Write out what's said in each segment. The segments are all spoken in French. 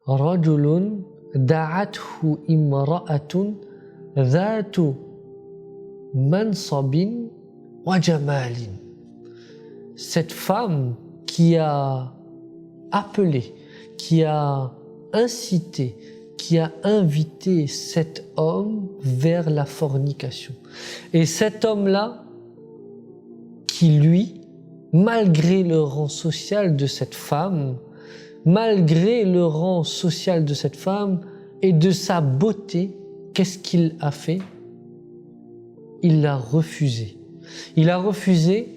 رجل دعته امرأة ذات منصب وجمال. Cette femme qui a appelé, qui a incité, qui a invité cet homme vers la fornication. Et cet homme-là, qui lui, malgré le rang social de cette femme, malgré le rang social de cette femme et de sa beauté, qu'est-ce qu'il a fait? Il l'a refusé. Il a refusé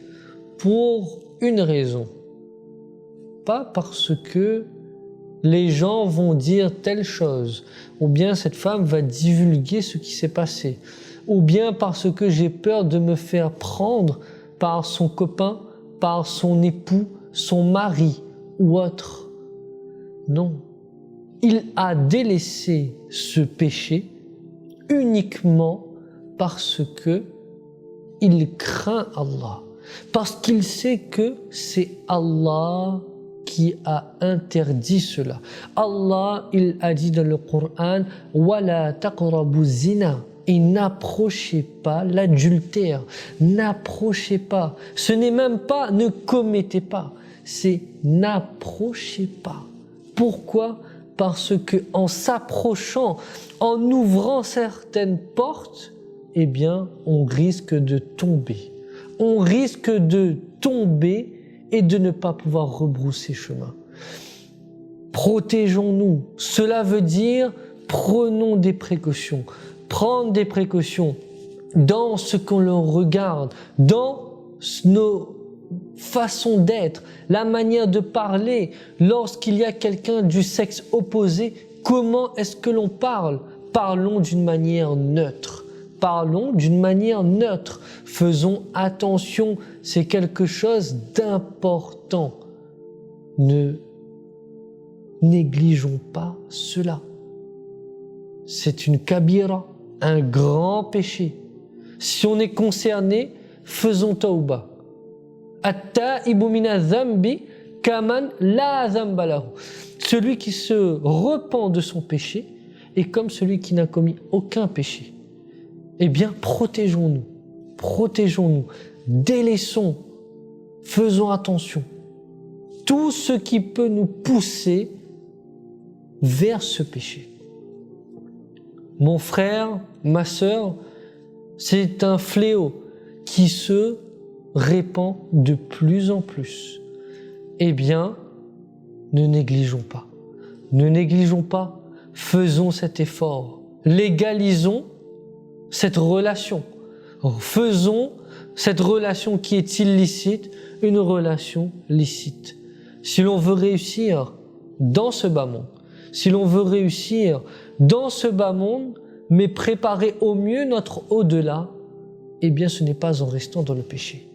pour une raison. Pas parce que les gens vont dire telle chose, ou bien cette femme va divulguer ce qui s'est passé, ou bien parce que j'ai peur de me faire prendre par son copain, par son époux, son mari ou autre. Non. Il a délaissé ce péché uniquement parce que il craint Allah. Parce qu'il sait que c'est Allah qui a interdit cela. Allah, il a dit dans le Coran « Wala taqrabu zina » et n'approchez pas l'adultère, n'approchez pas. Ce n'est même pas ne commettez pas, c'est n'approchez pas. Pourquoi? Parce que en s'approchant, en ouvrant certaines portes, eh bien, on risque de tomber. On risque de tomber et de ne pas pouvoir rebrousser chemin. Protégeons-nous. Cela veut dire prenons des précautions. Prendre des précautions dans ce qu'on l'on regarde, dans nos façons d'être, la manière de parler. Lorsqu'il y a quelqu'un du sexe opposé, comment est-ce que l'on parle? Parlons d'une manière neutre. Parlons d'une manière neutre. Faisons attention, c'est quelque chose d'important. Ne négligeons pas cela. C'est une kabira, un grand péché. Si on est concerné, faisons tawba. At-ta'ibu mina dhanbi kaman la dhanba lahu. Celui qui se repent de son péché est comme celui qui n'a commis aucun péché. Eh bien, protégeons-nous, protégeons-nous, délaissons, faisons attention. Tout ce qui peut nous pousser vers ce péché. Mon frère, ma sœur, c'est un fléau qui se répand de plus en plus. Eh bien, ne négligeons pas. Ne négligeons pas, faisons cet effort. Légalisons cette relation. Faisons cette relation qui est illicite une relation licite. Si l'on veut réussir dans ce bas monde, si l'on veut réussir dans ce bas monde, mais préparer au mieux notre au-delà, eh bien ce n'est pas en restant dans le péché.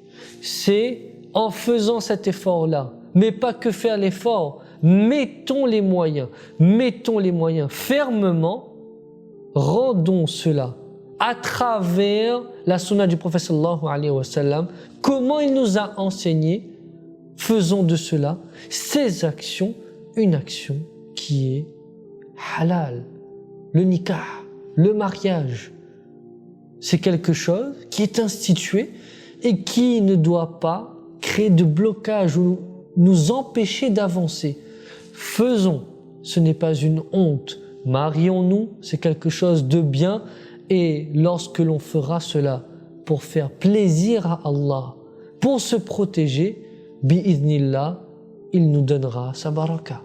C'est en faisant cet effort-là, mais pas que faire l'effort, mettons les moyens fermement, rendons cela à travers la sunna du prophète sallallahu alayhi wa sallam, comment il nous a enseigné, faisons de cela, ces actions, une action qui est halal. Le nikah, le mariage, c'est quelque chose qui est institué et qui ne doit pas créer de blocage ou nous empêcher d'avancer. Faisons, ce n'est pas une honte. Marions-nous, c'est quelque chose de bien. Et lorsque l'on fera cela pour faire plaisir à Allah, pour se protéger, bi'idhnillah, il nous donnera sa baraka.